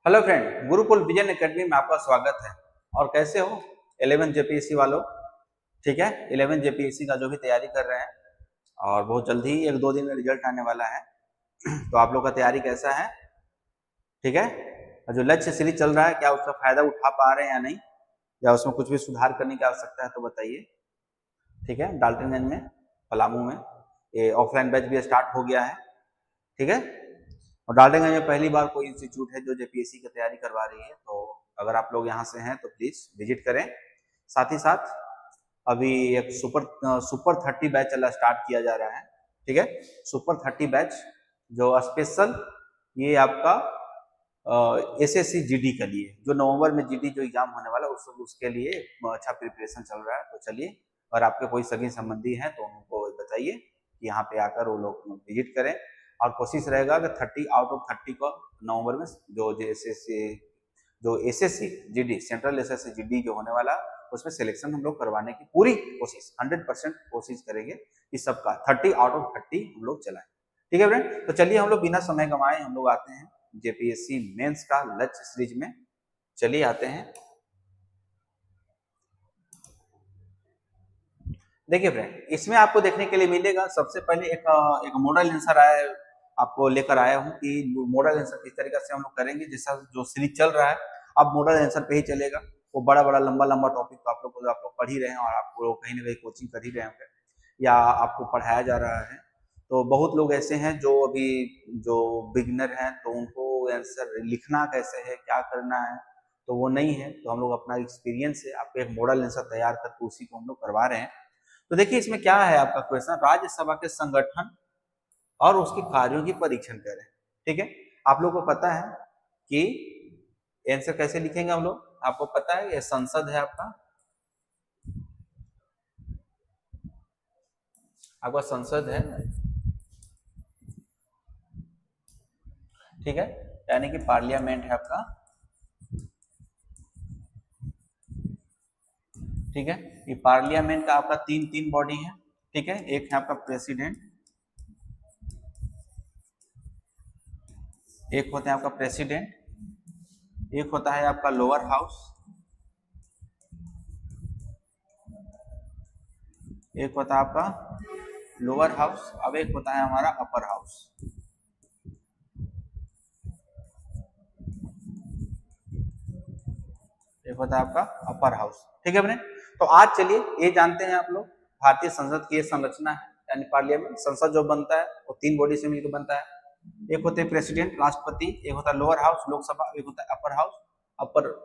Hello friend, Gurukul vision academy में आपका स्वागत है। और कैसे हो 11 जेपीएससी वालों? ठीक है, 11 जेपीएससी का जो भी तैयारी कर रहे हैं और बहुत जल्दी ही 1-2 दिन में रिजल्ट आने वाला है। तो आप लोग का तैयारी कैसा है? ठीक है, और जो लक्ष्य सीरीज चल रहा है क्या उसका फायदा उठा पा रहे हैं या नहीं, या उसमें कुछ भी सुधार करने की आवश्यकता है तो बताइए। ठीक है, डाल्टनगंज में, पलामू में ये ऑफलाइन बैच भी स्टार्ट हो गया है। ठीक है, और डाल्टनगंज में पहली बार कोई इंस्टीट्यूट है जो जेपीएससी की तैयारी करवा रही है। तो अगर आप लोग यहाँ से हैं तो प्लीज विजिट करें। साथ ही साथ अभी एक सुपर 30 बैच चला स्टार्ट किया जा रहा है। ठीक है, सुपर 30 बैच जो स्पेशल ये आपका एसएससी जीडी के लिए, जो नवंबर में जीडी जो एग्जाम होने वाला उसके लिए अच्छा प्रिपरेशन चल रहा है। तो चलिए, अगर आपके कोई सगे संबंधी हैं तो उनको बताइए कि यहाँ पे आकर वो लोग विजिट करें। और कोशिश रहेगा कि 30 आउट ऑफ 30 को नवंबर में जो SSC GD central SSC GD जो होने वाला उसमें सिलेक्शन हम लोग करवाने की पूरी कोशिश 100% कोशिश करेंगे कि सबका 30 आउट ऑफ 30 हम लोग चलाएं। ठीक है फ्रेंड, तो चलिए हम लोग बिना समय गंवाए हम लोग आते हैं जेपीएससी मेंस का लक्ष्य सीरीज में। चलिए आते हैं। देखिए फ्रेंड, इसमें आपको देखने के लिए मिलेगा सबसे पहले एक मॉडल आंसर आया आपको लेकर आया हूं कि मॉडल आंसर किस तरीके से हम लोग करेंगे। जैसा जो सीरीज चल रहा है अब मॉडल आंसर पे ही चलेगा। वो बड़ा बड़ा लंबा लंबा टॉपिक तो आप लोग पढ़ ही रहे हैं और आपको कहीं ना कहीं कोचिंग कर ही रहे होंगे या आपको पढ़ाया जा रहा है। तो बहुत लोग ऐसे हैं जो अभी जो बिगिनर हैं तो उनको आंसर लिखना कैसे है, क्या करना है, तो वो नहीं है। तो हम लोग अपना एक्सपीरियंस से आपको एक मॉडल आंसर तैयार करके उसी को हम लोग करवा रहे हैं। तो देखिए इसमें क्या है आपका क्वेश्चन, राज्यसभा के संगठन और उसके कार्यों की परीक्षण करें। ठीक है, आप लोग को पता है कि आंसर कैसे लिखेंगे हम लोग, आपको पता है ये संसद है आपका संसद है। ठीक है, यानी कि पार्लियामेंट है आपका। ठीक है, ये पार्लियामेंट का आपका तीन तीन बॉडी है। ठीक है, एक है आपका प्रेसिडेंट, एक होता है आपका प्रेसिडेंट, एक होता है आपका लोअर हाउस, एक होता है आपका लोअर हाउस, अब एक होता है हमारा अपर हाउस। एक होता है आपका अपर हाउस। ठीक है फ्रेंड, तो आज चलिए ये जानते हैं आप लोग भारतीय संसद की संरचना है, यानी पार्लियामेंट संसद जो बनता है वो तीन बॉडी से मिलकर बनता है। एक होते हैं प्रेसिडेंट राष्ट्रपति, एक होता है लोअर हाउस लोकसभा, एक होता है अपर हाउस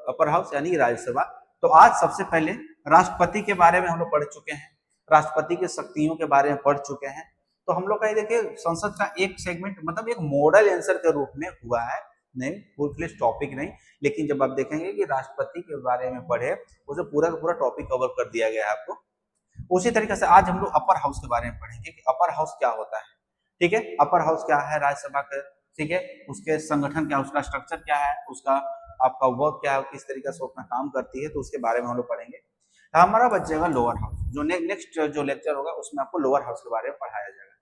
अपर हाउस यानी राज्यसभा। तो आज सबसे पहले राष्ट्रपति के बारे में हम लोग पढ़ चुके हैं, राष्ट्रपति की शक्तियों के बारे में पढ़ चुके हैं। तो हम लोग का ये देखिए संसद का एक सेगमेंट मतलब एक मॉडल आंसर के रूप में हुआ है, नहीं फुल फ्लेश टॉपिक नहीं। लेकिन जब आप देखेंगे कि राष्ट्रपति के बारे में पढ़े उसे पूरा का पूरा टॉपिक कवर कर दिया गया है आपको। उसी तरीके से आज हम लोग अपर हाउस के बारे में पढ़ेंगे कि अपर हाउस क्या होता है। ठीक है, अपर हाउस क्या है राज्यसभा का, ठीक है, उसके संगठन क्या, उसका स्ट्रक्चर क्या है, उसका आपका वर्क क्या है, किस तरीके से अपना काम करती है, तो उसके बारे में हम लोग पढ़ेंगे। तो हमारा बचेगा लोअर हाउस, जो नेक्स्ट जो लेक्चर होगा उसमें आपको लोअर हाउस के बारे में पढ़ाया जाएगा।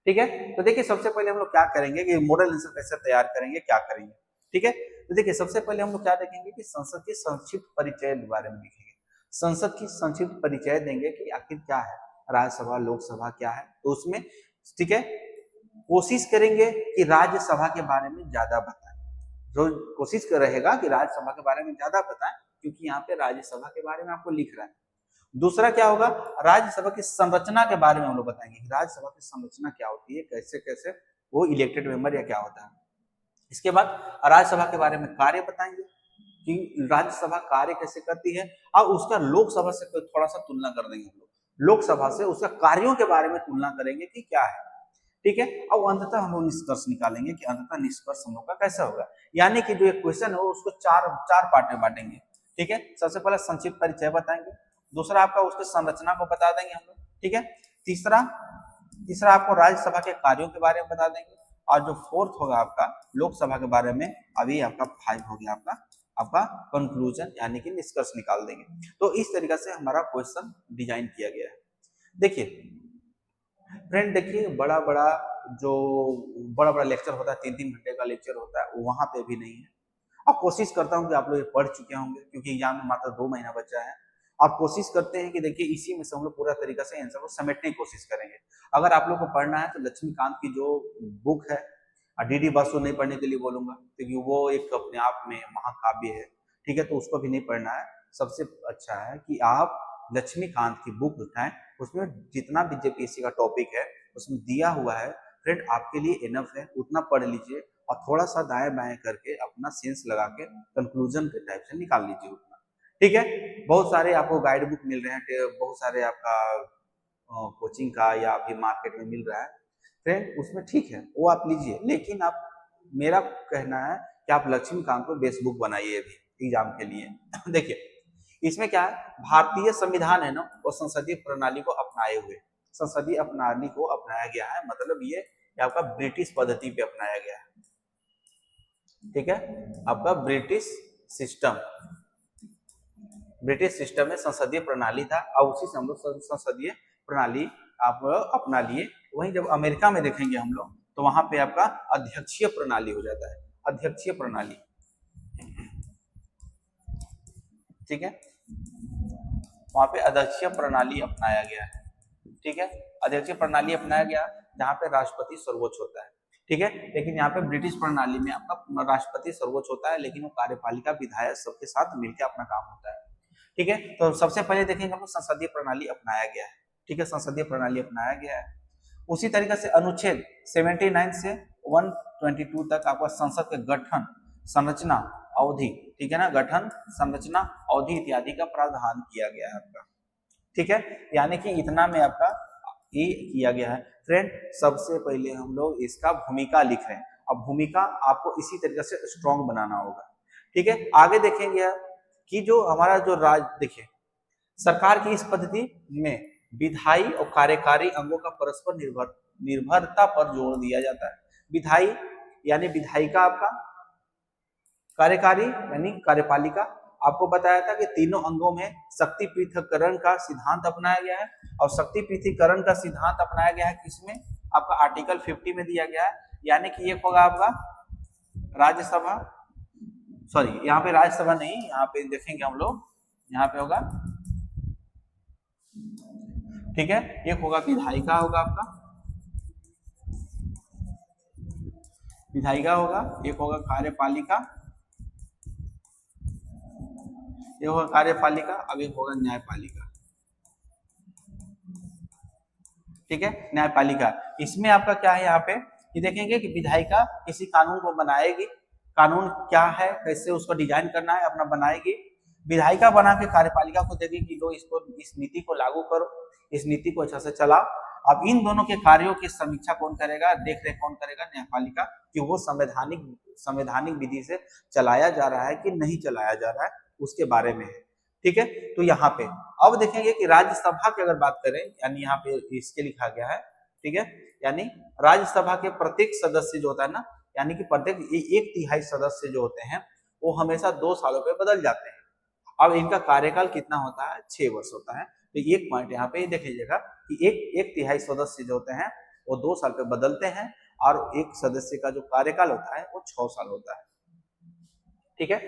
ठीक है, तो देखिए सबसे पहले हम लोग क्या करेंगे कि मॉडल आंसर कैसे तैयार करेंगे, क्या करेंगे। ठीक है, तो देखिए सबसे पहले हम लोग क्या देखेंगे कि संसद की संक्षिप्त परिचय के बारे में लिखेंगे। संसद की संक्षिप्त परिचय देंगे कि आखिर क्या है राज्यसभा लोकसभा क्या है, तो उसमें ठीक है कोशिश करेंगे कि राज्यसभा के बारे में ज्यादा बताएं। जो कोशिश कर रहेगा कि राज्यसभा के बारे में ज्यादा बताएं, क्योंकि यहाँ पे राज्यसभा के बारे में आपको लिख रहा है। दूसरा क्या होगा, राज्यसभा की संरचना के बारे में हम लोग बताएंगे कि राज्यसभा की संरचना क्या होती है, कैसे कैसे वो इलेक्टेड मेंबर या क्या होता है। इसके बाद राज्यसभा के बारे में कार्य बताएंगे कि राज्यसभा कार्य कैसे करती है, और उसका लोकसभा से थोड़ा सा तुलना कर देंगे हम लोग, लोकसभा से उसका कार्यों के बारे में तुलना करेंगे कि क्या है। ठीक है, और अंततः हम लोग निष्कर्ष निकालेंगे कि अंततः निष्कर्ष हम लोग का कैसा होगा। यानी कि जो एक क्वेश्चन हो उसको चार पार्ट में बांटेंगे। ठीक है, सबसे पहले संक्षिप्त परिचय बताएंगे, दूसरा आपका उसके संरचना को बता देंगे हम लोग। ठीक है, तीसरा आपको राज्यसभा के कार्यों के बारे में बता देंगे, और जो फोर्थ होगा आपका लोकसभा के बारे में, अभी आपका 5 हो गया आपका कंक्लूजन यानी कि निष्कर्ष निकाल देंगे। तो इस तरीके से हमारा क्वेश्चन डिजाइन किया गया है। देखिए फ्रेंड, देखिए बड़ा बड़ा लेक्चर होता है, 3-3 घंटे का लेक्चर होता है, वहां पे भी नहीं है। और कोशिश करता हूँ कि आप लोग ये पढ़ चुके होंगे, क्योंकि एग्जाम में मात्र 2 महीना बचा है। और कोशिश करते हैं कि देखिए इसी में से हम लोग पूरा तरीका से आंसर को समेटने की कोशिश करेंगे। अगर आप लोग को पढ़ना है तो लक्ष्मीकांत की जो बुक है, डीडी बसु नहीं पढ़ने के लिए बोलूंगा, क्योंकि वो एक अपने आप में महाकाव्य है, ठीक है, तो उसको भी नहीं पढ़ना है। सबसे अच्छा है कि आप लक्ष्मीकांत की बुक उठाएं, उसमें जितना भी जेपीएससी का टॉपिक है उसमें दिया हुआ है फ्रेंड, आपके लिए इनफ है, उतना पढ़ लीजिए और थोड़ा सा दाएं बाएं करके अपना सेंस लगा के कंक्लूजन के टाइप से निकाल लीजिए उतना, ठीक है। बहुत सारे आपको गाइड बुक मिल रहे हैं, बहुत सारे आपका कोचिंग का या अभी मार्केट में मिल रहा है फ्रेंड, उसमें ठीक है वो आप लीजिए, लेकिन आप, मेरा कहना है कि आप लक्ष्मीकांत को बेस बुक बनाइए अभी एग्जाम के लिए। देखिए इसमें क्या है, भारतीय संविधान है ना, वो संसदीय प्रणाली को अपनाए हुए, संसदीय प्रणाली को अपनाया गया है, मतलब ये आपका ब्रिटिश पद्धति पे अपनाया गया है, ठीक है, आपका ब्रिटिश सिस्टम में संसदीय प्रणाली था और उसी से हम लोग संसदीय प्रणाली आप अपना लिए। वहीं जब अमेरिका में देखेंगे हम लोग तो वहां पे आपका अध्यक्षीय प्रणाली हो जाता है, अध्यक्षीय प्रणाली, ठीक है, वहां पे अध्यक्षीय प्रणाली अपनाया गया है, ठीक है, अध्यक्षीय प्रणाली अपनाया गया जहां पे राष्ट्रपति सर्वोच्च होता है, ठीक है। लेकिन यहाँ पे ब्रिटिश प्रणाली में आपका राष्ट्रपति सर्वोच्च होता है, लेकिन वो कार्यपालिका विधायक सबके साथ मिलकर अपना काम होता है, ठीक है। तो सबसे पहले देखेंगे हम संसदीय प्रणाली अपनाया गया है, ठीक है, संसदीय प्रणाली अपनाया गया है। उसी तरीके से अनुच्छेद 79 से 122 तक आपका संसद के गठन, संरचना, अवधि, ठीक है ना, गठन, संरचना, अवधि इत्यादि का प्रावधान किया गया है आपका, ठीक है, यानी कि इतना में आपका ये किया गया है फ्रेंड। सबसे पहले हम लोग इसका भूमिका लिख रहे हैं, अब भूमिका आपको इसी तरीके से स्ट्रॉन्ग बनाना होगा, ठीक है। आगे देखेंगे कि जो हमारा जो देखिए सरकार की इस पद्धति में विधायी और कार्यकारी अंगों का परस्पर निर्भरता पर जोर दिया जाता है। विधायी यानी विधायिका आपका, कार्यकारी यानी कार्यपालिका, आपको बताया था कि तीनों अंगों में शक्ति पृथक्करण का सिद्धांत अपनाया गया है, और शक्ति पृथक्करण का सिद्धांत अपनाया गया है किसमें, आपका आर्टिकल 50 में दिया गया है, यानी कि ये होगा आपका राज्यसभा, सॉरी यहाँ पे राज्यसभा नहीं, यहाँ पे देखेंगे हम लोग, यहाँ पे होगा, ठीक है, एक होगा विधायिका होगा आपका, विधायिका होगा, एक होगा कार्यपालिका, एक होगा कार्यपालिका, अब एक होगा न्यायपालिका, ठीक है, न्यायपालिका। इसमें आपका क्या है यहाँ पे कि देखेंगे कि विधायिका किसी कानून को बनाएगी, कानून क्या है कैसे उसको डिजाइन करना है अपना बनाएगी, विधायिका बना के कार्यपालिका को देगी कि लो इसको, इस नीति को लागू करो, इस नीति को अच्छा से चलाओ। अब इन दोनों के कार्यों की समीक्षा कौन करेगा, देख रेख कौन करेगा, न्यायपालिका, कि वो संवैधानिक विधि से चलाया जा रहा है कि नहीं चलाया जा रहा है उसके बारे में है, ठीक है। तो यहाँ पे अब देखेंगे कि राज्यसभा की अगर बात करें, यानी यहाँ पे इसके लिखा गया है, ठीक है, यानी राज्यसभा के प्रत्येक सदस्य जो होता है ना, यानी कि प्रत्येक 1/3 सदस्य जो होते हैं वो हमेशा 2 सालों पे बदल जाते हैं। अब इनका कार्यकाल कितना होता है, 6 वर्ष होता है। तो एक पॉइंट यहाँ पे देख लीजिएगा कि 1/3 सदस्य जो होते हैं वो 2 साल पे बदलते हैं, और एक सदस्य का जो कार्यकाल होता है वो 6 साल होता है, ठीक है।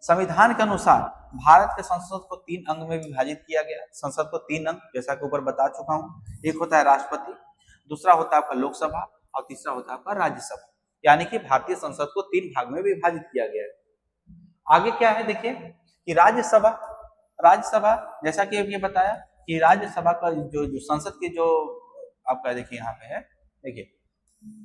संविधान के अनुसार भारत के संसद को 3 अंग में विभाजित किया गया, संसद को 3 अंग, जैसा कि ऊपर बता चुका हूं, एक होता है राष्ट्रपति, दूसरा होता है आपका लोकसभा, और तीसरा होता है आपका राज्यसभा, यानी कि भारतीय संसद को 3 भाग में विभाजित किया गया है। आगे क्या है देखिए कि राज्यसभा जैसा कि ये बताया कि राज्यसभा का जो संसद की जो आपका देखिए यहाँ पे है, देखिए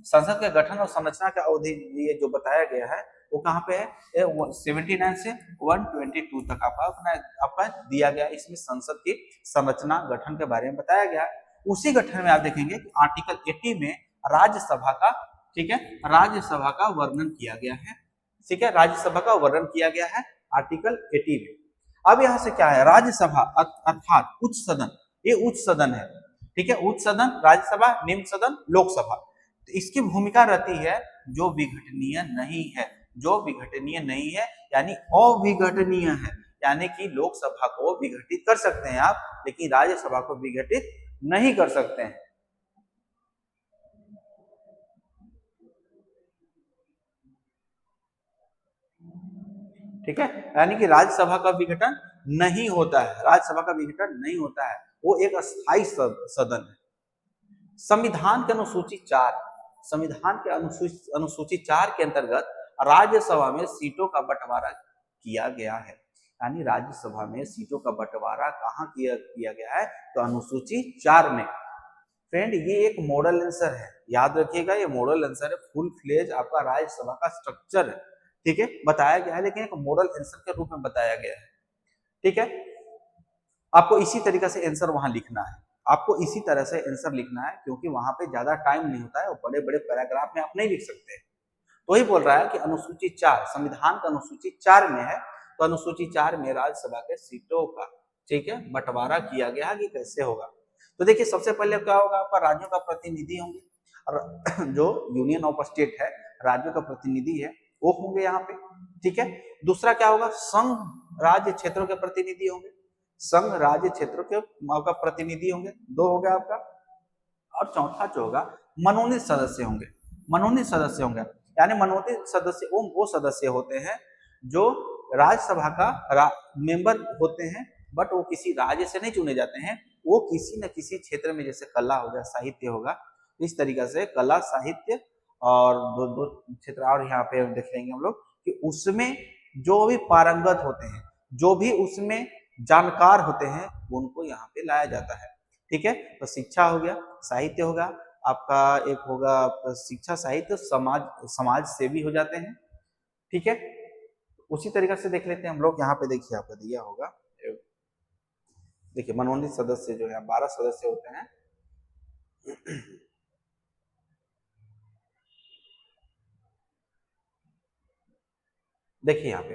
संसद के गठन और संरचना का अवधि ये जो बताया गया है वो कहाँ पे है, 79 से 122 तक आपका दिया गया, इसमें संसद की संरचना गठन के बारे में बताया गया है। उसी गठन में आप देखेंगे कि आर्टिकल 80 में राज्यसभा का, ठीक है, राज्यसभा का वर्णन किया गया है, ठीक है, राज्यसभा का वर्णन किया गया है आर्टिकल 80 में। अब यहाँ से क्या है, राज्यसभा अर्थात उच्च सदन, ये उच्च सदन है, ठीक है, उच्च सदन राज्यसभा, निम्न सदन लोकसभा। तो इसकी भूमिका रहती है जो विघटनीय नहीं है, जो विघटनीय नहीं है यानी अविघटनीय है, यानी कि लोकसभा को विघटित कर सकते हैं आप, लेकिन राज्यसभा को विघटित नहीं कर सकते हैं। ठीक है, यानी कि राज्यसभा का विघटन नहीं होता है, राज्यसभा का विघटन नहीं होता है, वो एक अस्थायी सदन है। संविधान के अनुसूची 4, संविधान के अनुसूची 4 के अंतर्गत राज्यसभा में सीटों का बंटवारा किया गया है। यानी राज्यसभा में सीटों का बंटवारा कहाँ किया गया है, तो अनुसूची 4 में। फ्रेंड ये एक मॉडल आंसर है, याद रखिएगा, ये मॉडल आंसर है, फुल फ्लेज आपका राज्यसभा का स्ट्रक्चर है, ठीक है, बताया गया है, लेकिन एक मॉडल आंसर के रूप में बताया गया है, ठीक है। आपको इसी तरीके से आंसर वहां लिखना है, आपको इसी तरह से आंसर लिखना है, क्योंकि वहां पे ज्यादा टाइम नहीं होता है और बड़े बड़े पैराग्राफ में आप नहीं लिख सकते। तो ही बोल रहा है कि अनुसूची 4, संविधान का अनुसूची 4 में है, तो अनुसूची 4 में राज्यसभा के सीटों का, ठीक है, बंटवारा किया गया कि कैसे होगा। तो देखिए सबसे पहले क्या होगा, आपका राज्यों का प्रतिनिधि होंगे, और जो यूनियन ऑफ स्टेट है, राज्यों का प्रतिनिधि है, वो होंगे यहाँ पे, ठीक है। दूसरा क्या होगा, संघ राज्य क्षेत्रों के प्रतिनिधि होंगे, संघ राज्य क्षेत्रों के आपका प्रतिनिधि होंगे, 2 हो गया आपका। और चौथा जो होगा मनोनीत सदस्य होंगे, मनोनीत सदस्य होंगे, यानी मनोनीत सदस्य वो सदस्य होते हैं जो राज्यसभा का मेंबर होते हैं, बट वो किसी राज्य से नहीं चुने जाते हैं, वो किसी न किसी क्षेत्र में, जैसे कला हो गया, साहित्य होगा, इस तरीके से कला, साहित्य और दो क्षेत्र और यहाँ पे देख लेंगे हम लोग कि उसमें जो भी पारंगत होते हैं, जो भी उसमें जानकार होते हैं, उनको यहाँ पे लाया जाता है, ठीक है। तो शिक्षा हो गया, साहित्य होगा आपका, एक होगा शिक्षा, साहित्य, समाज सेवी हो जाते हैं, ठीक है। उसी तरीके से देख लेते हैं हम लोग, यहाँ पे देखिए आपका दिया होगा, देखिए मनोनीत सदस्य जो है 12 सदस्य होते हैं। देखिए यहाँ पे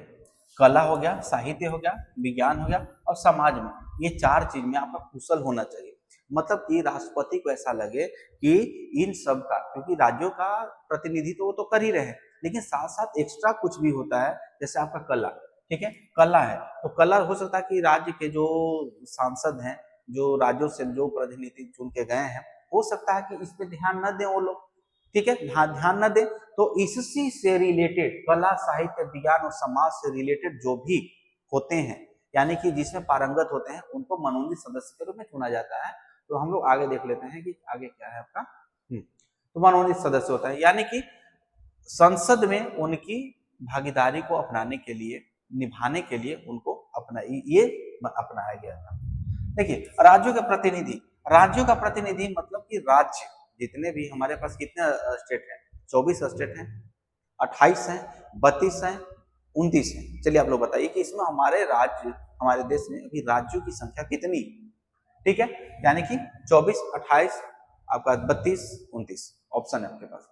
कला हो गया, साहित्य हो गया, विज्ञान हो गया और समाज में, ये 4 चीज में आपका कुशल होना चाहिए। मतलब कि राष्ट्रपति को ऐसा लगे कि इन सब का, क्योंकि राज्यों का प्रतिनिधित्व तो वो तो कर ही रहे हैं, लेकिन साथ साथ एक्स्ट्रा कुछ भी होता है, जैसे आपका कला, ठीक है, कला है, तो कला हो सकता है कि राज्य के जो सांसद हैं, जो राज्यों से जो प्रतिनिधि चुन के गए हैं, हो सकता है कि इस पे ध्यान न दें वो लोग, ठीक है, ध्यान न दें, तो इससे से रिलेटेड कला, साहित्य, विज्ञान और समाज से रिलेटेड जो भी होते हैं, यानी कि जिसमें पारंगत होते हैं, उनको मनोनीत सदस्य के रूप में चुना जाता है। तो हम लोग आगे देख लेते हैं कि आगे क्या है आपका। तो मनोनीत सदस्य होता है, यानी कि संसद में उनकी भागीदारी को अपनाने के लिए, निभाने के लिए उनको अपनाया गया था। देखिए राज्यों के प्रतिनिधि, राज्यों का प्रतिनिधि मतलब कि राज्य जितने भी हमारे पास कितने स्टेट हैं, 24 स्टेट हैं, 28 हैं, 32 हैं, 29 हैं। चलिए आप लोग बताइए कि इसमें हमारे राज्य, हमारे देश में अभी राज्यों की संख्या कितनी, ठीक है, यानी कि 24, 28, आपका 32, 29 ऑप्शन है आपके पास।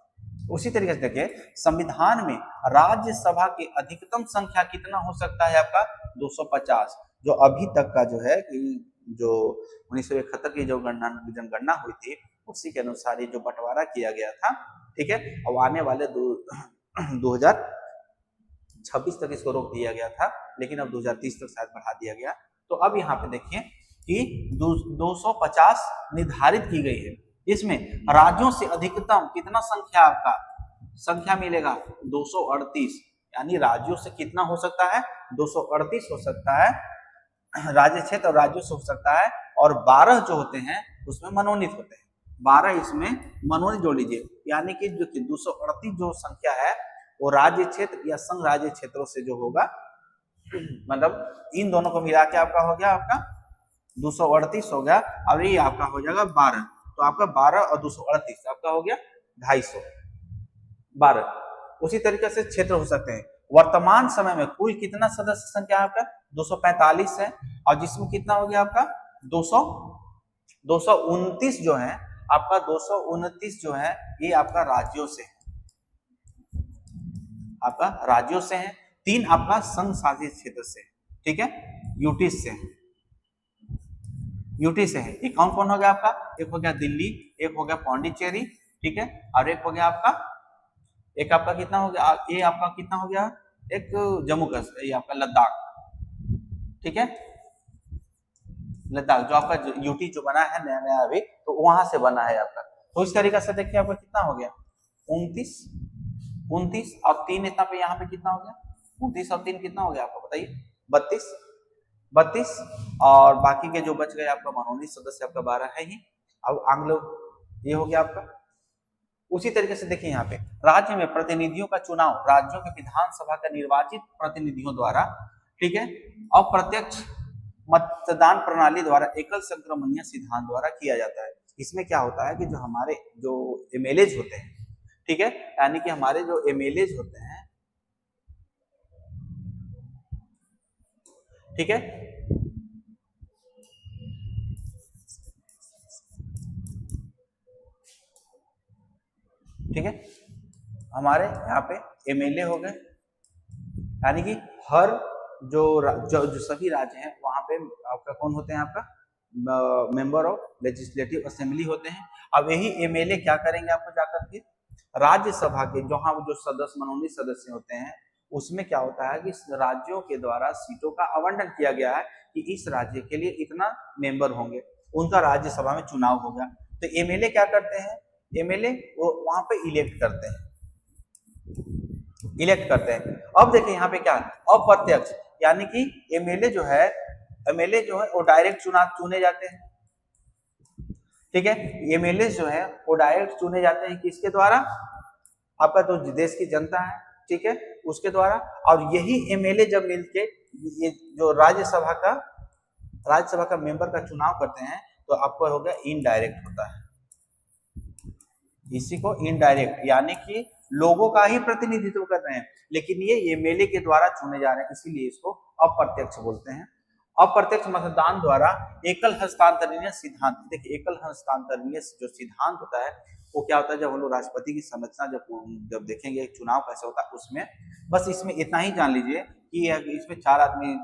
उसी तरीके से देखिए संविधान में राज्यसभा की अधिकतम संख्या कितना हो सकता है, आपका 250, जो अभी तक का जो है कि जो 1971 की जो जनगणना हुई थी, उसी के अनुसार ये जो बंटवारा किया गया था, ठीक है। और आने वाले 2026 तक इसको रोक दिया गया था, लेकिन अब 2030 तक शायद बढ़ा दिया गया। तो अब यहाँ पे देखिए कि 250 निर्धारित की गई है, इसमें राज्यों से अधिकतम कितना संख्या आपका संख्या मिलेगा, 238, यानी राज्यों से कितना हो सकता है, 238 हो सकता है राज्य क्षेत्र, और राज्यों से हो सकता है, और 12 जो होते हैं उसमें मनोनीत होते हैं, 12 इसमें मनोनीत जोड़ लीजिए, यानी कि जो 238 जो संख्या है वो राज्य क्षेत्र या संघ राज्य क्षेत्रों से जो होगा, मतलब इन दोनों को मिला के आपका हो गया, आपका 238 हो गया, और ये आपका हो जाएगा 12, तो आपका 12 और 238 आपका हो गया 250, 12। उसी तरीके से क्षेत्र हो सकते हैं। वर्तमान समय में कुल कितना सदस्य संख्या आपका 245 है, और जिसमें कितना हो गया आपका 229 जो है आपका, 229 जो है ये आपका राज्यों से है, आपका राज्यों से है, 3 आपका संघ शासित क्षेत्र से, ठीक है, यूटी से है, यूटी से है। ये कौन कौन हो गया आपका, एक हो गया दिल्ली, एक हो गया पौंडीचेरी, ठीक है, और एक हो गया आपका, एक आपका कितना हो गया, ये आपका कितना हो गया, एक जम्मू कश्मीर, ये आपका लद्दाख, ठीक है, लद्दाख जो आपका यूटी जो बना है नया नया अभी, तो वहां से बना है आपका। तो इस तरीके से देखिए आपका कितना हो गया 29 और 3 इतना पे यहाँ पे कितना हो गया 29 और 3 कितना हो गया आपको बताइए? 32। 32 और बाकी के जो बच गए आपका मनोनीत सदस्य आपका 12 है ही। अब आंग्ल ये हो गया आपका। उसी तरीके से देखिए यहाँ पे राज्य में प्रतिनिधियों का चुनाव राज्यों के विधानसभा का निर्वाचित प्रतिनिधियों द्वारा, ठीक है, अप्रत्यक्ष मतदान प्रणाली द्वारा एकल संक्रमणीय सिद्धांत द्वारा किया जाता है। इसमें क्या होता है कि जो हमारे जो एमएलएज होते हैं, ठीक है, यानी कि हमारे जो एमएलएज होते हैं, ठीक है, ठीक है, हमारे यहाँ पे एमएलए हो गए, यानी कि हर जो सभी राज्य हैं वहां पे आपका कौन होते हैं? आपका मेंबर ऑफ लेजिस्लेटिव असेंबली होते हैं। अब यही एमएलए क्या करेंगे आपको जाकर के राज्यसभा के जहां जो सदस्य मनोनीत सदस्य होते हैं उसमें क्या होता है कि राज्यों के द्वारा सीटों का आवंटन किया गया है कि इस राज्य के लिए इतना मेंबर होंगे, उनका राज्यसभा में चुनाव होगा। तो एमएलए क्या करते हैं? एमएलए वो वहां पे इलेक्ट करते हैं, इलेक्ट करते हैं। अब देखिए यहाँ पे क्या है, अप्रत्यक्ष, यानी कि एमएलए जो है वो डायरेक्ट चुने जाते हैं, ठीक है। एमएलए जो है वो डायरेक्ट चुने जाते हैं किसके द्वारा? आपका जो देश की जनता है, ठीक है, उसके द्वारा। और यही एमएलए जब मिलके ये जो राज्यसभा का मेंबर का चुनाव करते हैं तो आपको हो गया इनडायरेक्ट होता है। इसी को इनडायरेक्ट यानी कि लोगों का ही प्रतिनिधित्व कर रहे हैं, लेकिन ये एमएलए के द्वारा चुने जा रहे हैं, इसीलिए इसको अप्रत्यक्ष बोलते हैं। अप्रत्यक्ष मतदान द्वारा एकल हस्तांतरणीय सिद्धांत, देखिए एकल हस्तांतरणीय जो सिद्धांत होता है वो क्या होता है? जब हम लोग राष्ट्रपति की संरचना जब देखेंगे चुनाव कैसे होता है उसमें, बस इसमें इतना ही जान लीजिए कि इसमें 4 आदमी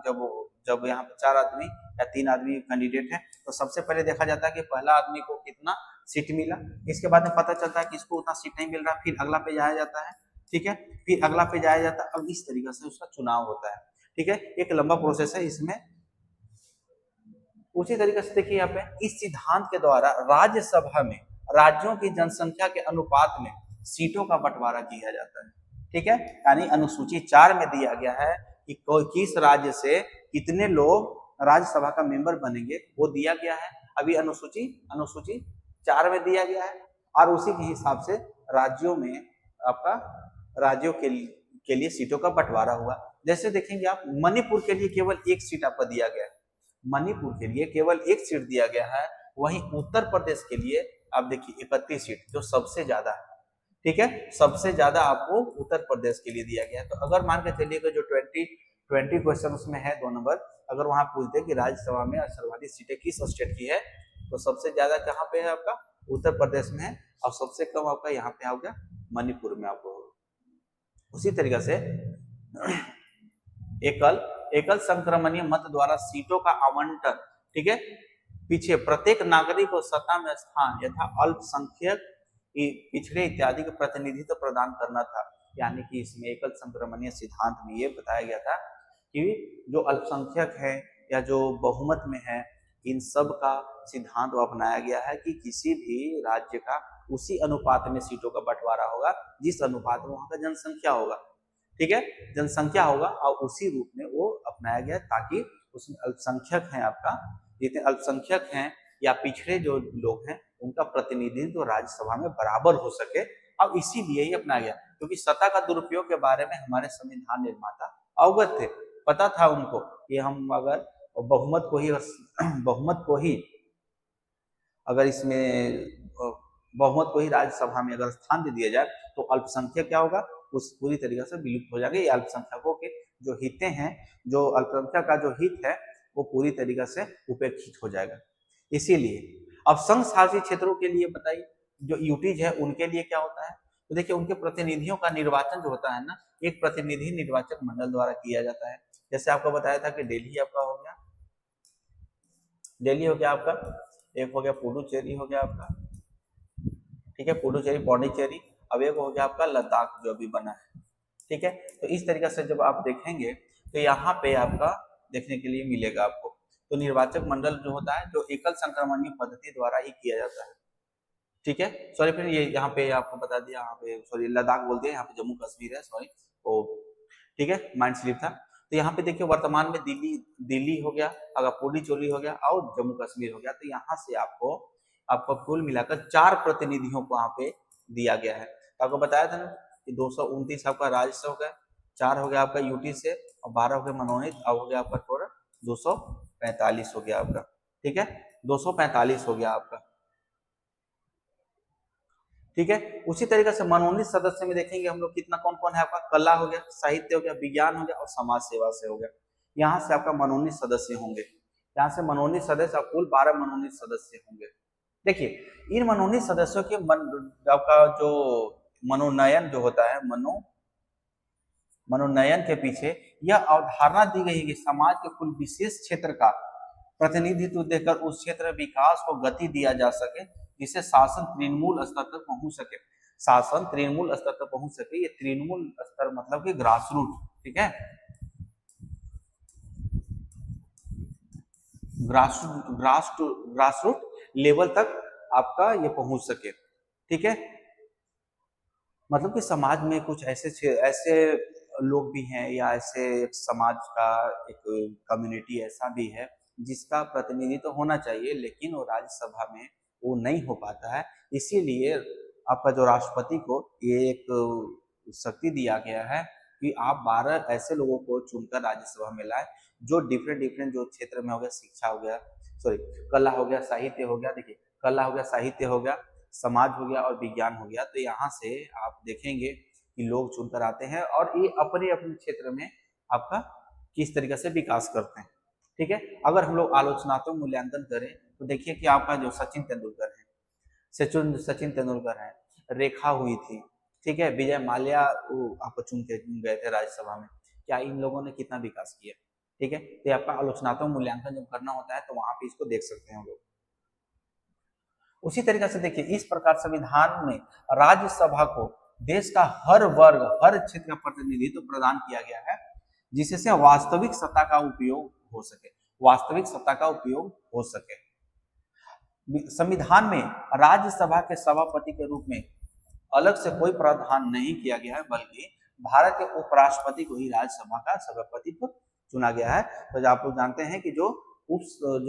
जब यहाँ पे 4 आदमी या 3 आदमी कैंडिडेट है तो सबसे पहले देखा जाता है कि पहला आदमी को कितना सीट मिला, इसके बाद में पता चलता है कि इसको उतना सीट नहीं मिल रहा, फिर अगला पे जाया जाता है, ठीक है, फिर अगला पे जाया जाता है। अब इस तरीके से उसका चुनाव होता है, ठीक है, एक लंबा प्रोसेस है इसमें। उसी तरीके से देखिए यहाँ पे इस सिद्धांत के द्वारा राज्यसभा में राज्यों की जनसंख्या के अनुपात में सीटों का बंटवारा किया जाता है, ठीक है, यानी अनुसूची 4 में दिया गया है कि किस राज्य से कितने लोग राज्यसभा का मेंबर बनेंगे, वो दिया गया है। अभी अनुसूची 4 में दिया गया है और उसी के हिसाब से राज्यों में आपका राज्यों के लिए सीटों का बंटवारा हुआ। जैसे देखेंगे आप मणिपुर के लिए केवल 1 सीट आपको दिया गया है, मणिपुर के लिए केवल 1 सीट दिया गया है। वहीं उत्तर प्रदेश के लिए आप देखिए 31 सीट जो सबसे ज्यादा है, ठीक है, सबसे ज्यादा आपको उत्तर प्रदेश के लिए दिया गया है। तो अगर मान के चलिएगा जो 20 क्वेश्चन उसमें है 2 नंबर, अगर वहां पूछते कि राज्यसभा में सर्वाधिक सीटें किस स्टेट की है तो सबसे ज्यादा कहाँ पे है? आपका उत्तर प्रदेश में है, और सबसे कम आपका यहाँ पे आ गया मणिपुर में आपको। उसी तरीके से एकल संक्रमणीय मत द्वारा सीटों का आवंटन, ठीक है, पीछे प्रत्येक नागरिक को सत्ता में स्थान यथा अल्पसंख्यक पिछड़े इत्यादि का प्रतिनिधित्व प्रदान करना था। यानी कि इसमें एकल संक्रमणीय सिद्धांत में ये बताया गया था कि जो अल्पसंख्यक है या जो बहुमत में है इन सब का सिद्धांत अपनाया गया है कि किसी भी राज्य का उसी अनुपात में सीटों का बंटवारा होगा जिस अनुपात में वहां का जनसंख्या होगा, ठीक है, जनसंख्या होगा, और उसी रूप में वो अपनाया गया ताकि उसमें अल्पसंख्यक हैं आपका, जितने अल्पसंख्यक हैं या पिछड़े जो लोग हैं उनका प्रतिनिधित्व राज्यसभा में बराबर हो सके। अब इसीलिए ही अपनाया गया क्योंकि सत्ता का दुरुपयोग के बारे में हमारे संविधान निर्माता अवगत थे, पता था उनको कि हम अगर बहुमत को ही राज्यसभा में अगर स्थान दे दिया जाए तो अल्पसंख्यक क्या होगा? उस पूरी तरीके से विलुप्त हो जाएगा। अल्पसंख्यकों के जो हित हैं, जो अल्पसंख्यक का जो हित है वो पूरी तरीके से उपेक्षित हो जाएगा। इसीलिए अब संघ शासित क्षेत्रों के लिए बताइए जो यूटीज है उनके लिए क्या होता है? तो देखिए उनके प्रतिनिधियों का निर्वाचन जो होता है ना, एक प्रतिनिधि निर्वाचक मंडल द्वारा किया जाता है। जैसे आपको बताया था कि दिल्ली आपका हो गया, दिल्ली हो गया आपका, एक हो गया पुडुचेरी हो गया आपका, ठीक है, पुडुचेरी पौंडीचेरी, अब एक हो गया आपका लद्दाख जो अभी बना है, ठीक है। तो इस तरीके से जब आप देखेंगे तो यहाँ पे आपका देखने के लिए मिलेगा आपको। तो निर्वाचक मंडल जो होता है जो एकल संक्रमणीय पद्धति द्वारा ही किया जाता है, ठीक है। सॉरी, फिर ये यहाँ पे आपको बता दिया, यहाँ पे सॉरी लद्दाख बोलते हैं, यहाँ पे जम्मू कश्मीर है, सॉरी। तो ठीक है, माइंड स्लिप था। तो यहाँ पे देखिए वर्तमान में दिल्ली हो गया, अगर पुडुचेरी हो गया और जम्मू कश्मीर हो गया, तो यहाँ से आपको आपको कुल मिलाकर 4 प्रतिनिधियों को यहाँ पे दिया गया है। तो आपको बताया था ना कि 229 आपका राज्य हो गया, 4 हो गया आपका यूटी से और 12 हो गया मनोनीत, अब हो गया आपका टोटल 245 हो गया आपका, ठीक है, 245 हो गया आपका, ठीक है। उसी तरीके से मनोनीत सदस्य में देखेंगे हम लोग कितना कौन कौन है आपका, कला हो गया, साहित्य हो गया, विज्ञान हो गया और समाज सेवा से हो गया। यहाँ से आपका मनोनीत सदस्य होंगे, यहाँ से मनोनीत सदस्य कुल 12 मनोनीत सदस्य होंगे। देखिए इन मनोनीत सदस्यों के आपका जो मनोनयन जो होता है, मनोनयन के पीछे यह अवधारणा दी गई है कि समाज के कुल विशेष क्षेत्र का प्रतिनिधित्व देकर उस क्षेत्र विकास को गति दिया जा सके, जिससे शासन तृणमूल स्तर तक पहुंच सके। शासन तृणमूल स्तर तक पहुंच सके, ये तृणमूल स्तर मतलब कि ग्रास रूट, ठीक है, ग्रास रूट लेवल तक आपका ये पहुंच सके, ठीक है। मतलब कि समाज में कुछ ऐसे लोग भी हैं या ऐसे समाज का एक कम्युनिटी ऐसा भी है जिसका प्रतिनिधित्व तो होना चाहिए, लेकिन वो राज्यसभा में वो नहीं हो पाता है। इसीलिए आपका जो राष्ट्रपति को ये एक शक्ति दिया गया है कि आप 12 ऐसे लोगों को चुनकर राज्यसभा में लाए जो डिफरेंट जो क्षेत्र में हो गया, शिक्षा हो गया, सॉरी कला हो गया, साहित्य हो गया, देखिए कला हो गया, साहित्य हो गया, समाज हो गया और विज्ञान हो गया। तो यहाँ से आप देखेंगे कि लोग चुनकर आते हैं और ये अपने अपने क्षेत्र में आपका किस तरीके से विकास करते हैं, ठीक है। अगर हम लोग आलोचनात्मक मूल्यांकन करें तो देखिए कि आपका जो सचिन तेंदुलकर है, सचिन तेंदुलकर है, रेखा हुई थी, ठीक है, विजय माल्या आपको चुन गए थे राज्यसभा में, क्या इन लोगों ने कितना विकास किया, ठीक है। तो आपका आलोचनात्मक मूल्यांकन जब करना होता है तो वहां पे इसको देख सकते हैं हम लोग। उसी तरीके से देखिए इस प्रकार संविधान में राज्यसभा को देश का हर वर्ग, हर क्षेत्र का प्रतिनिधित्व प्रदान किया गया है, जिससे वास्तविक सत्ता का उपयोग हो सके, वास्तविक सत्ता का उपयोग हो सके। संविधान में राज्यसभा के सभापति के रूप में अलग से कोई प्रावधान नहीं किया गया है, बल्कि भारत के उपराष्ट्रपति को ही राज्यसभा का सभापति को चुना गया है। तो आप लोग जानते हैं कि जो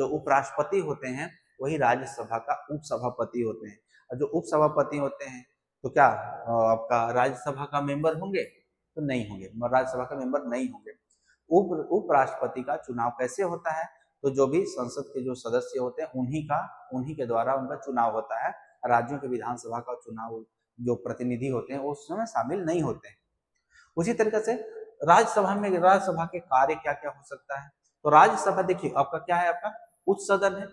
उपराष्ट्रपति होते हैं वही राज्यसभा का उपसभापति होते हैं, और जो उपसभापति होते हैं तो क्या आपका राज्यसभा का मेंबर होंगे, तो नहीं होंगे, राज्यसभा का मेंबर नहीं होंगे। उपराष्ट्रपति का चुनाव कैसे होता है, तो जो भी संसद के जो सदस्य होते हैं उन्हीं के द्वारा उनका चुनाव होता है। राज्यों के विधानसभा का चुनाव जो प्रतिनिधि होते हैं वो उस समय शामिल नहीं होते हैं। उसी तरीके से राज्यसभा के कार्य क्या क्या हो सकता है, तो राज्यसभा देखिए आपका क्या है, आपका उच्च सदन है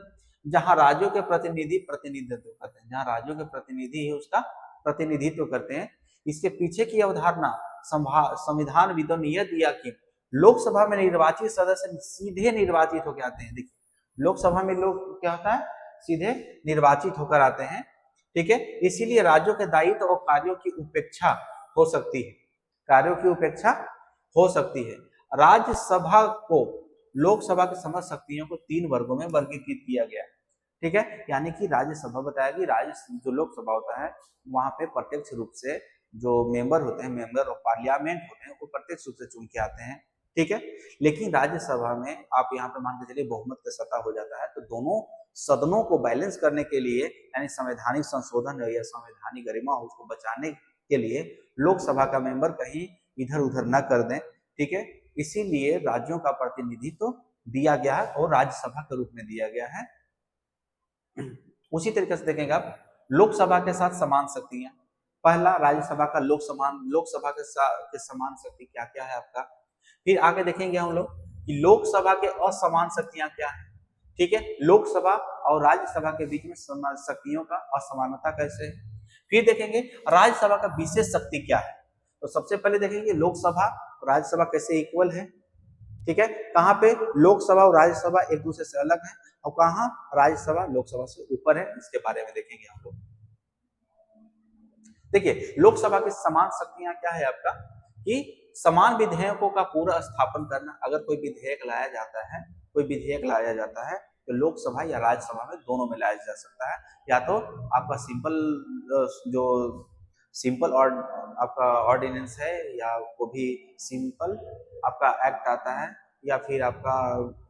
जहां राज्यों के प्रतिनिधित्व करते हैं, जहां राज्यों के प्रतिनिधि ही उसका प्रतिनिधित्व करते हैं। इसके पीछे की अवधारणा संविधानविदों ने यह दिया कि लोकसभा में निर्वाचित सदस्य सीधे निर्वाचित होकर आते हैं। देखिए लोकसभा में लोग क्या होता है, सीधे निर्वाचित होकर आते हैं, ठीक है। इसीलिए राज्यों के दायित्व और कार्यों की उपेक्षा हो सकती है, कार्यों की उपेक्षा हो सकती है। राज्यसभा को लोकसभा की समस्त शक्तियों को 3 वर्गों में वर्गीकृत किया गया है, ठीक है। यानी कि राज्यसभा बताया कि जो लोकसभा होता है वहां पे प्रत्यक्ष रूप से जो मेंबर होते हैं, मेंबर ऑफ पार्लियामेंट होते हैं, वो प्रत्यक्ष रूप से चुन के आते हैं, ठीक है। लेकिन राज्यसभा में आप यहाँ पे मान के चलिए बहुमत का सत्ता हो जाता है, तो दोनों सदनों को बैलेंस करने के लिए यानी संवैधानिक संशोधन या संवैधानिक गरिमा उसको बचाने के लिए लोकसभा का मेंबर कहीं इधर उधर न कर दें, ठीक है। इसीलिए राज्यों का प्रतिनिधित्व तो दिया गया है और राज्यसभा के रूप में दिया गया है। उसी तरीके से देखेंगे आप लोकसभा के साथ समान शक्तियां, पहला राज्यसभा का लोकसभा के समान शक्ति क्या क्या है आपका। फिर आगे देखेंगे हम लोग कि लोकसभा के असमान शक्तियां क्या है, ठीक है। लोकसभा और राज्यसभा के बीच में शक्तियों का असमानता कैसे है। फिर देखेंगे राज्यसभा का विशेष शक्ति क्या है। तो सबसे पहले देखेंगे लोकसभा और राज्यसभा कैसे इक्वल है, ठीक है। कहाँ पे लोकसभा और राज्यसभा एक दूसरे से अलग है और कहाँ राज्यसभा लोकसभा से ऊपर है, इसके बारे में देखेंगे हम लोग। देखिए लोकसभा की समान शक्तियां क्या है आपका, कि समान विधेयकों का पूरा स्थापन करना। अगर कोई विधेयक लाया जाता है तो लोकसभा या राज्यसभा में दोनों में लाया जा सकता है, या तो आपका सिंपल जो सिंपल और आपका ऑर्डिनेंस है, या वो भी सिंपल आपका एक्ट आता है, या फिर आपका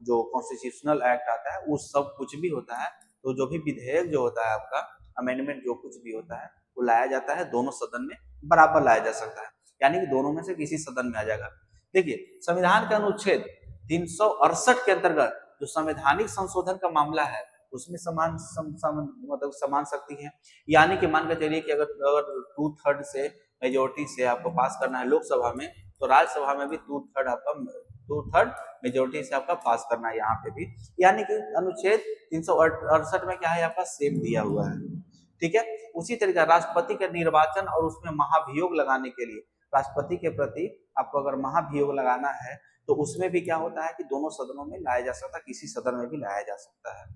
जो कॉन्स्टिट्यूशनल एक्ट आता है, वो सब कुछ भी होता है। तो जो भी विधेयक जो होता है आपका, अमेंडमेंट जो कुछ भी होता है, वो लाया जाता है दोनों सदन में बराबर लाया जा सकता है, यानी कि दोनों में से किसी सदन में आ जाएगा। देखिए संविधान का अनुच्छेद 368 के अंतर्गत जो संवैधानिक संशोधन का मामला है, उसमें मतलब समान शक्ति है, यानी कि मान के चलिए कि अगर 2/3 से मेजोरिटी से आपको पास करना है लोकसभा में, तो राज्यसभा में भी 2/3 मेजोरिटी से आपका पास करना है यहाँ पे भी, यानी कि अनुच्छेद 368 में क्या है आपका सेम दिया हुआ है। ठीक है, उसी तरीके राष्ट्रपति का निर्वाचन और उसमें महाभियोग लगाने के लिए, राष्ट्रपति के प्रति आपको अगर महाभियोग लगाना है तो उसमें भी क्या होता है कि दोनों सदनों में लाया जा सकता है, किसी सदन में भी लाया जा सकता है।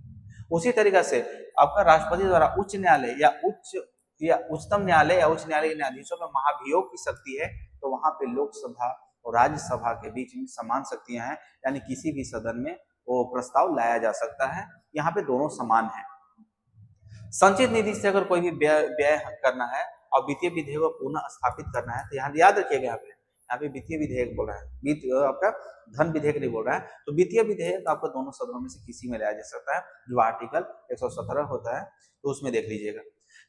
उसी तरीके से आपका राष्ट्रपति द्वारा उच्च न्यायालय या उच्चतम न्यायालय या उच्च न्यायालय के न्यायाधीशों में महाभियोग की शक्ति है, तो वहां पे लोकसभा और राज्यसभा के बीच में समान शक्तियां हैं, यानी किसी भी सदन में वो प्रस्ताव लाया जा सकता है, यहाँ पे दोनों समान है। संचित निधि से अगर कोई भी व्यय करना है और वित्तीय विधेयक को पुनः स्थापित करना है, तो यहाँ याद रखिएगा, यहाँ पे वित्तीय विधेयक बोल रहा है, आपका धन विधेयक नहीं बोल रहा है। तो वित्तीय विधेयक आपको दोनों सदनों में से किसी में लाया जा सकता है, जो आर्टिकल 117 होता है, तो उसमें देख लीजिएगा।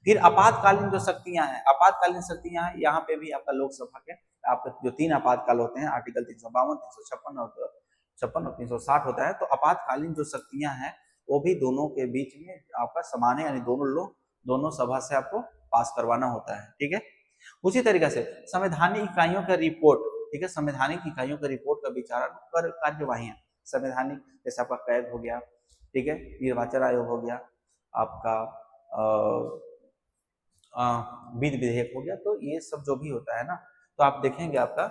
फिर आपातकालीन जो शक्तियां हैं, आपातकालीन शक्तियां हैं, यहाँ पे भी आपका लोकसभा के आपके जो 3 आपातकाल होते हैं, आर्टिकल 352, 356 और 360 होता है। तो आपातकालीन जो शक्तियां हैं वो भी दोनों के बीच में आपका समान है, यानी दोनों सभा से आपको पास करवाना होता है। ठीक है, उसी तरीके से संवैधानिक इकाइयों का रिपोर्ट, ठीक है, संवैधानिक इकाइयों का रिपोर्ट का विचारण कर कार्यवाहियां, संवैधानिक जैसे आपका कैग हो गया, ठीक है, निर्वाचन आयोग हो गया, आपका विधि विधेयक हो गया, तो ये सब जो भी होता है ना, तो आप देखेंगे आपका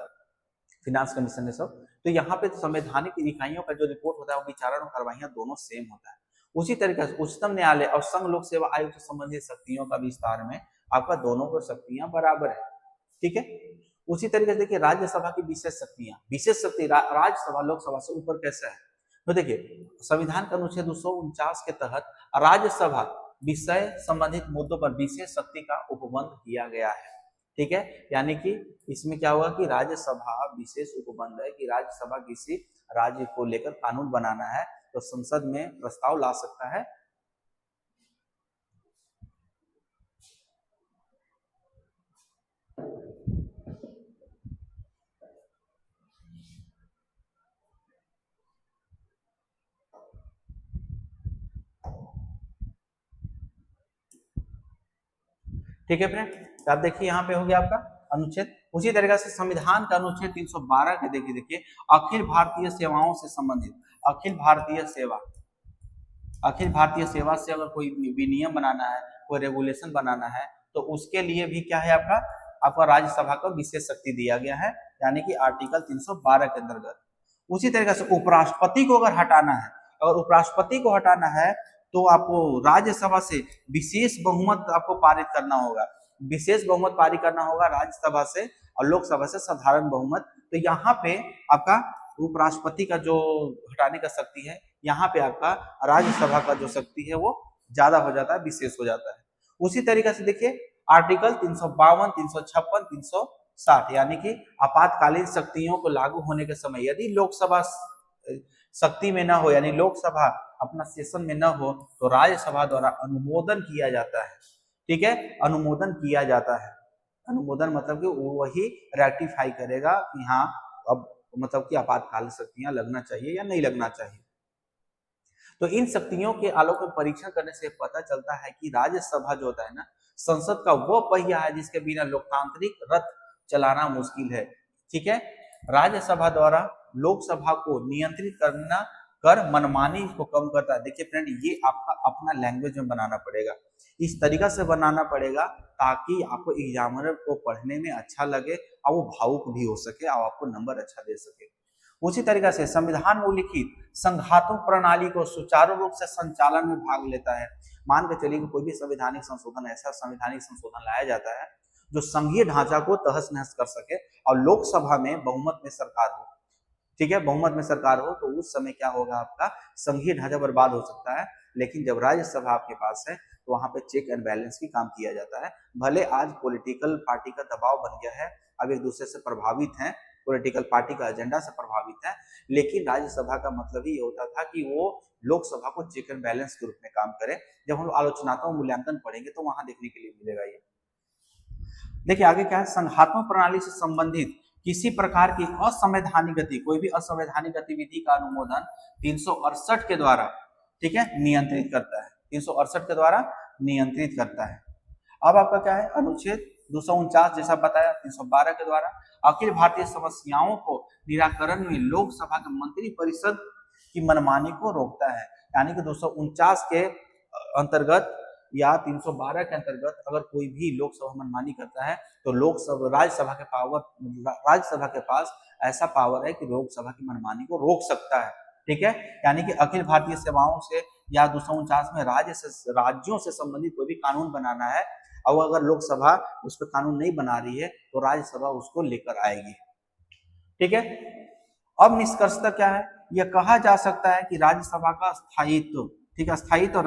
फिनांस कमीशन है सब, तो यहाँ पे संवैधानिक इकाइयों का जो रिपोर्ट होता है वो विचारण और कार्यवाहियां दोनों सेम होता है। उसी तरीके से उच्चतम न्यायालय और संघ लोक सेवा आयोग से संबंधित शक्तियों का विस्तार में आपका दोनों को शक्तियां बराबर है। ठीक है, उसी तरीके से देखिए राज्यसभा की विशेष शक्ति राज्यसभा लोकसभा से ऊपर कैसे है, तो देखिए संविधान का अनुच्छेद 249 के तहत राज्यसभा विषय संबंधित मुद्दों पर विशेष शक्ति का उपबंध किया गया है। ठीक है, यानी कि इसमें क्या होगा कि राज्यसभा विशेष उपबंध है कि राज्यसभा किसी राज्य को लेकर कानून बनाना है तो संसद में प्रस्ताव ला सकता है। ठीक है फ्रेंड, आप देखिए यहाँ पे हो गया आपका अनुच्छेद। उसी तरीके से संविधान का अनुच्छेद 312 के देखिए अखिल भारतीय सेवाओं से संबंधित, अखिल भारतीय सेवा से अगर कोई विनियम बनाना है, कोई रेगुलेशन बनाना है, तो उसके लिए भी क्या है आपका राज्यसभा को विशेष शक्ति दिया गया है, यानी कि आर्टिकल 312 के अंतर्गत। उसी तरीके से उपराष्ट्रपति को अगर हटाना है, अगर उपराष्ट्रपति को हटाना है तो आपको राज्यसभा से विशेष बहुमत आपको पारित करना होगा, विशेष बहुमत पारित करना होगा राज्यसभा से, और लोकसभा से साधारण बहुमत। तो यहाँ पे आपका उपराष्ट्रपति का जो हटाने का शक्ति है, यहाँ पे आपका राज्यसभा का जो शक्ति है वो ज्यादा हो जाता है, विशेष हो जाता है। उसी तरीके से देखिए आर्टिकल 352, 356, 360, यानी कि आपातकालीन शक्तियों को लागू होने के समय यदि लोकसभा शक्ति में न हो, यानी लोकसभा अपना सेशन में न हो, तो राज्यसभा द्वारा अनुमोदन किया जाता है। ठीक है, अनुमोदन किया जाता है। अनुमोदन मतलब कि वही रेक्टिफाई करेगा कि हाँ अब मतलब कि आपातकालीन शक्तियां लगना चाहिए या नहीं लगना चाहिए। तो इन शक्तियों के आलोक में परीक्षण करने से पता चलता है कि राज्यसभा जो होता है ना, संसद का वह पहिया है जिसके बिना लोकतांत्रिक रथ चलाना मुश्किल है। ठीक है, राज्यसभा द्वारा लोकसभा को नियंत्रित करना कर मनमानी को कम करता है। देखिए फ्रेंड, ये आपका अपना लैंग्वेज में बनाना पड़ेगा, इस तरीका से बनाना पड़ेगा ताकि आपको एग्जामिनर को पढ़ने में अच्छा लगे और वो भावुक भी हो सके और आपको नंबर अच्छा दे सके। उसी तरीका से संविधान में उल्लिखित संघातों प्रणाली को सुचारू रूप से संचालन में भाग लेता है। मान के चलिए कोई भी संवैधानिक संशोधन, ऐसा संवैधानिक संशोधन लाया जाता है जो संघीय ढांचा को तहस नहस कर सके और लोकसभा में बहुमत में सरकार हो। ठीक है, बहुमत में सरकार हो तो उस समय क्या होगा, आपका संघीय ढांचा बर्बाद हो सकता है। लेकिन जब राज्यसभा आपके पास है तो वहां पे चेक एंड बैलेंस की काम किया जाता है। भले आज पॉलिटिकल पार्टी का दबाव बन गया है, अब एक दूसरे से प्रभावित हैं, पॉलिटिकल पार्टी का एजेंडा से प्रभावित है, लेकिन राज्यसभा का मतलब ही ये होता था कि वो लोकसभा को चेक एंड बैलेंस के रूप में काम करे। जब हम लोग आलोचनात्मक मूल्यांकन पढ़ेंगे तो वहां देखने के लिए मिलेगा ये। देखिए आगे क्या है, संघात्मक प्रणाली से संबंधित किसी प्रकार की असंवैधानिक गति, कोई भी असंवैधानिक गतिविधि का अनुमोदन 368 के द्वारा, ठीक है, नियंत्रित करता है। 368 के द्वारा नियंत्रित करता है। अब आपका क्या है, अनुच्छेद 249 जैसा बताया 312 के द्वारा अखिल भारतीय समस्याओं को निराकरण में लोकसभा के मंत्री परिषद की मनमानी को रोकता है। यानी कि 249 के अंतर्गत या 312 के अंतर्गत अगर कोई भी लोकसभा मनमानी करता है तो लोकसभा राज्यसभा के पास ऐसा पावर है कि लोकसभा की मनमानी को रोक सकता है। ठीक है, यानी कि अखिल भारतीय सेवाओं से या 249 में राज्यों से संबंधित कोई भी कानून बनाना है और अगर लोकसभा उस पर कानून नहीं बना रही है तो राज्यसभा उसको लेकर आएगी। ठीक है, अब निष्कर्षतः क्या है, यह कहा जा सकता है कि राज्यसभा का स्थायित्व, ठीक है, स्थायित्व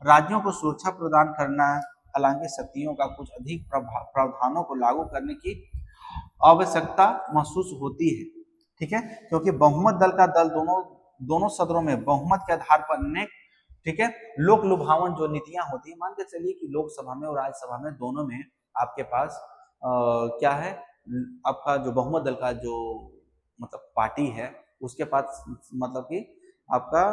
राज्यों को सुरक्षा प्रदान करना है। हालांकि शक्तियों का कुछ अधिक प्रावधानों को लागू करने की आवश्यकता महसूस होती है। ठीक है, क्योंकि बहुमत दल का दल दोनों सदनों में बहुमत के आधार पर अनेक, ठीक है, लोक लुभावन जो नीतियां होती है, मान के चलिए कि लोकसभा में और राज्यसभा में दोनों में आपके पास क्या है, आपका जो बहुमत दल का जो मतलब पार्टी है उसके पास मतलब कि आपका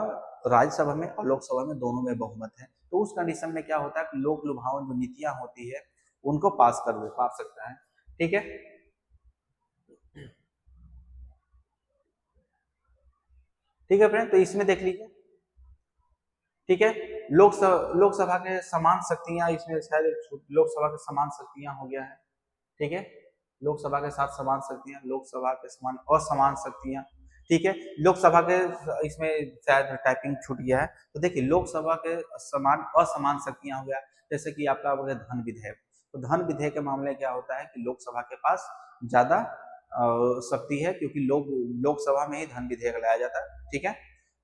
राज्यसभा में और लोकसभा में दोनों में बहुमत है, तो उस कंडीशन में क्या होता है कि लोक लुभावन जो नीतियां होती है उनको पा सकता है। ठीक है, ठीक है फ्रेंड, तो इसमें देख लीजिए। ठीक है, लोकसभा के समान शक्तियां, इसमें शायद लोकसभा के समान शक्तियां हो गया है। ठीक है, लोकसभा के साथ समान शक्तियां, लोकसभा के समान असमान शक्तियां। ठीक है, लोकसभा के इसमें शायद टाइपिंग छूट गया है, तो देखिए लोकसभा के समान असमान शक्तियां हो गया, जैसे कि आपका हो गया धन विधेयक। तो धन विधेयक के मामले क्या होता है कि लोकसभा के पास ज्यादा शक्ति है, क्योंकि लोकसभा में ही धन विधेयक लाया जाता है। ठीक है,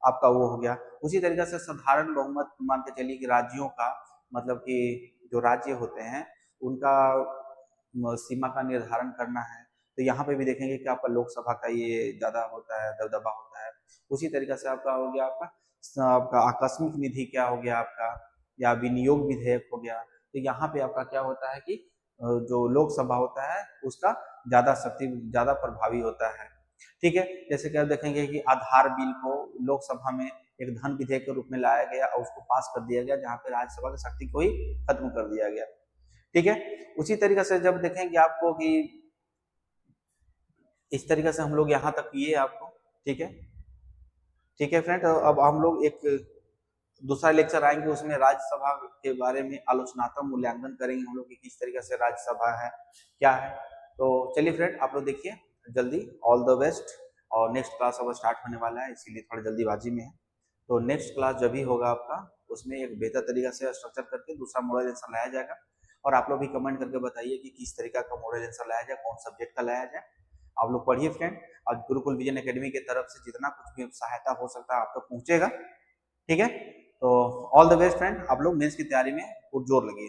आपका वो हो गया। उसी तरीके से साधारण बहुमत मान के चलिए कि राज्यों का मतलब कि जो राज्य होते हैं उनका सीमा का निर्धारण करना है, तो यहाँ पे भी देखेंगे कि आपका लोकसभा का ये ज्यादा होता है, दबदबा होता है। उसी तरीके से आपका हो गया आपका आकस्मिक निधि क्या हो गया आपका, या विनियोग विधेयक हो गया। तो यहाँ पे आपका क्या होता है कि जो लोकसभा होता है उसका ज्यादा प्रभावी होता है। ठीक है, जैसे कि आप देखेंगे कि आधार बिल को लोकसभा में एक धन विधेयक के रूप में लाया गया और उसको पास कर दिया गया, जहाँ पे राज्यसभा की शक्ति को ही खत्म कर दिया गया। ठीक है, उसी तरीके से जब देखेंगे आपको कि इस तरीके से हम लोग यहाँ तक किए आपको। ठीक है, ठीक है फ्रेंड, अब हम लोग एक दूसरा लेक्चर आएंगे, उसमें राज्यसभा के बारे में आलोचनात्मक मूल्यांकन करेंगे हम लोग कि किस तरीके से राज्यसभा है क्या है। तो चलिए फ्रेंड, आप लोग देखिए जल्दी, ऑल द बेस्ट। और नेक्स्ट क्लास अब स्टार्ट होने वाला है, इसीलिए थोड़ा जल्दीबाजी में है। तो नेक्स्ट क्लास जब भी होगा आपका, उसमें एक बेहतर तरीका से स्ट्रक्चर करके दूसरा मॉडल आंसर लाया जाएगा। और आप लोग भी कमेंट करके बताइए कि किस तरीका का मॉडल आंसर लाया जाए, कौन सब्जेक्ट का लाया जाए। आप लोग पढ़िए फ्रेंड, और गुरुकुल विजन एकेडमी की तरफ से जितना कुछ भी सहायता हो सकता है आप तक पहुंचेगा। ठीक है, तो ऑल द बेस्ट फ्रेंड, आप लोग मेंस की तैयारी में जोर लगिए।